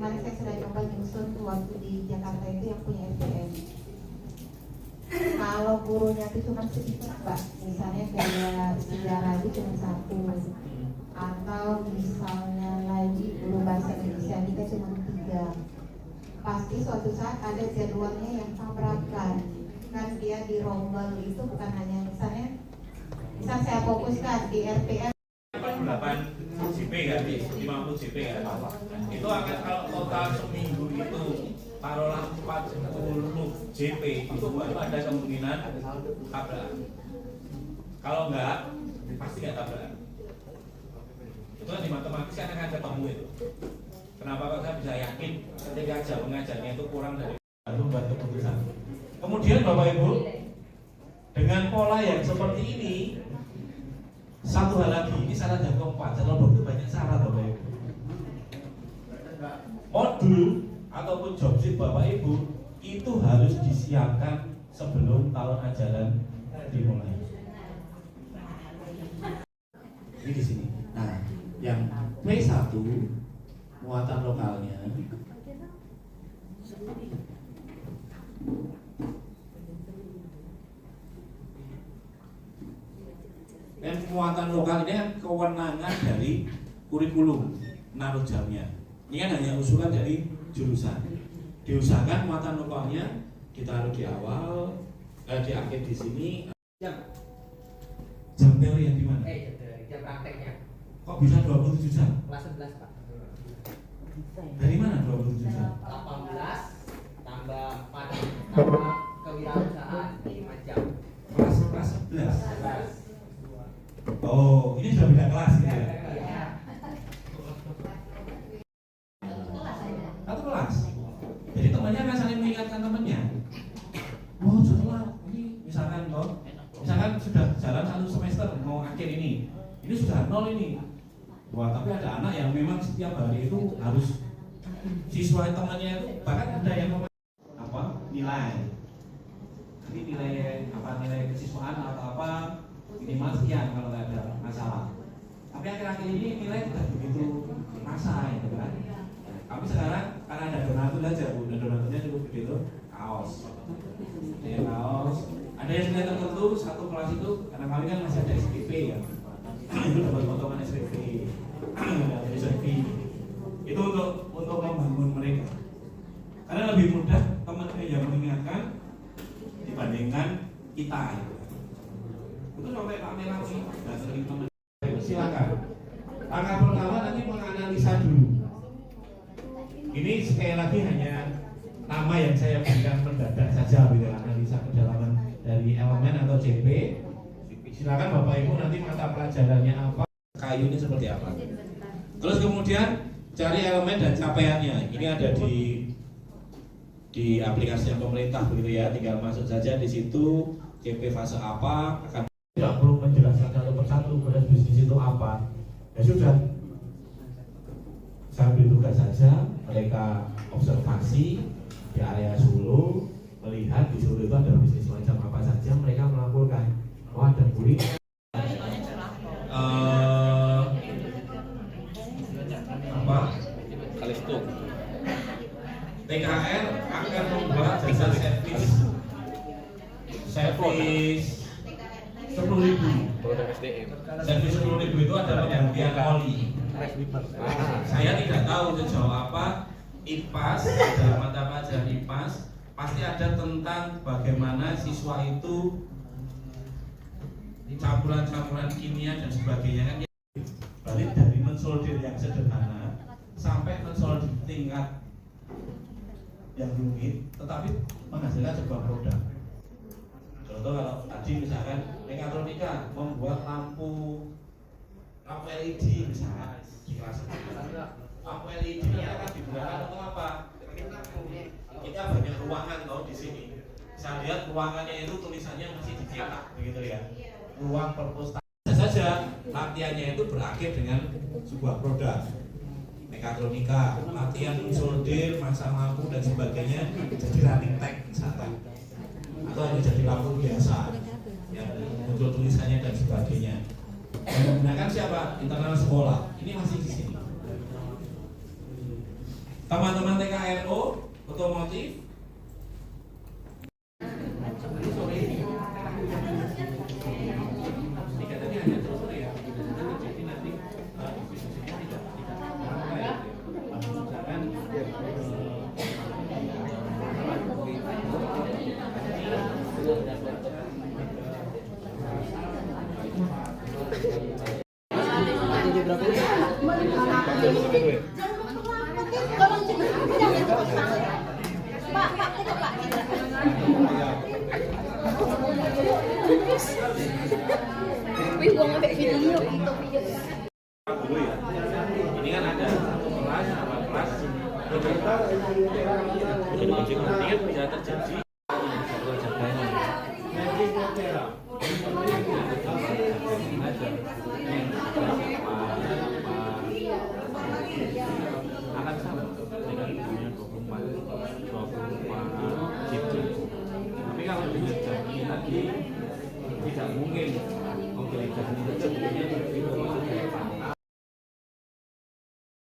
Kemarin saya sudah coba nyusun waktu di Jakarta itu yang punya SDM. Kalau gurunya itu cuma sedikit, Pak, misalnya kayak sejarah itu cuma satu, atau misalnya lagi guru bahasa Indonesia kita cuma 3. Pasti suatu saat ada jadwalnya yang tabrakan. Kan dia dirombel itu bukan hanya misalnya, misal saya fokuskan di RPM 8 JP kan, 50 JP kan. Itu akan kalau total seminggu itu taruhlah 40 JP, itu baru ada kemungkinan tabrakan. Kalau enggak, pasti enggak tabrakan. Itu kan di matematis kan akan ketemu itu. Kenapa kok saya bisa yakin ketika pengajarnya itu kurang dari buat keputusan. Kemudian Bapak Ibu, dengan pola yang seperti ini, satu hal lagi, ini syarat yang keempat. Syarat itu banyak syarat Bapak Ibu. Modul ataupun job sheet Bapak Ibu itu harus disiapkan sebelum tahun ajaran dimulai. Ini di sini. Nah, yang P1 muatan lokalnya dan muatan lokal ini kan kewenangan dari kurikulum naruh jamnya. Ini kan hanya usulan dari jurusan. Diusahakan muatan lokalnya ditaruh di awal, di akhir di sini. Jam teori yang di mana? Jam prakteknya. Kok bisa 27 jam? Kelas 11 Pak. Dari mana 27 jam? 18 tambah 4 tambah kewirausahaan 5 jam. Kelas 11. Oh, ini sudah beda kelas gitu ya? Iya. Satu kelas. Jadi temannya akan saling mengingatkan temannya. Oh, setelah ini misalkan sudah jalan 1 semester mau akhir ini sudah 0 ini. Wah, tapi ada anak yang memang setiap hari itu harus siswa temannya itu bahkan ada yang nilai. Jadi nilai kesiswaan atau apa minimal sekian kalau nggak ada masalah. Tapi akhir-akhir ini nilai tidak begitu rasa gitu kan. Kami sekarang karena ada donatur aja Bu, dan donaturnya cukup begitu kaos. Kaos. Ada yang nilai tertentu satu kelas itu karena kami kan masih ada SPP ya. Itu dapat potongan SPP. SPP. Itu untuk membangun mereka. Karena lebih mudah temannya yang mengingatkan dibandingkan kita. Itu sampai rame-rame dan sering teman. Silakan. Langkah pertama nanti menganalisa dulu. Ini sekali lagi hanya nama yang saya berikan mendadak saja, gitu, analisa kedalaman dari elemen atau CP. Silakan Bapak Ibu nanti mata pelajarannya apa, kayu ini seperti apa. Terus kemudian cari elemen dan capaiannya. Ini ada di aplikasi pemerintah begitu ya. Tinggal masuk saja di situ CP fase apa, akan tidak perlu menjelaskan satu persatu proses bisnis itu apa. Ya sudah, saya beri tugas saja mereka observasi di area Solo, melihat di Solo itu ada bisnis macam apa saja, mereka melaporkan. Oh, ada kulit. Kalisto. TKR akan membuat jasa servis 10.000. Servis 10.000 itu ada penggantian oli. Saya tidak tahu sejauh apa IPAS, dalam mata pelajaran IPAS pasti ada tentang bagaimana siswa itu campuran-campuran kimia dan sebagainya kan. Berarti dari mensolder yang sederhana sampai mensolder tingkat yang rumit, tetapi menghasilkan sebuah produk. Contoh kalau tadi misalkan mekatronika membuat lampu LED misalkan di kelas lampu LED ini akan digunakan untuk apa? Kita banyak ruangan tahu di sini. Saya lihat ruangannya itu tulisannya masih dicetak begitu ya. Ruang perpustakaan saja latihannya itu berakhir dengan sebuah produk. Mekatronika, latihan solder, masang lampu dan sebagainya jadi running tag misalkan, atau hanya jadi lampu biasa yang muncul tulisannya dan sebagainya. Yang menggunakan siapa? Internal sekolah. Ini masih di sini. Teman-teman TKNO otomotif. Wih, gua ngambil video itu video. Dulu ya. Ini kan ada satu kelas, dua kelas. Ini kan bisa terjadi. Akan sama dengan dunia 24 gitu. Tapi kalau dengan jam ini tadi tidak mungkin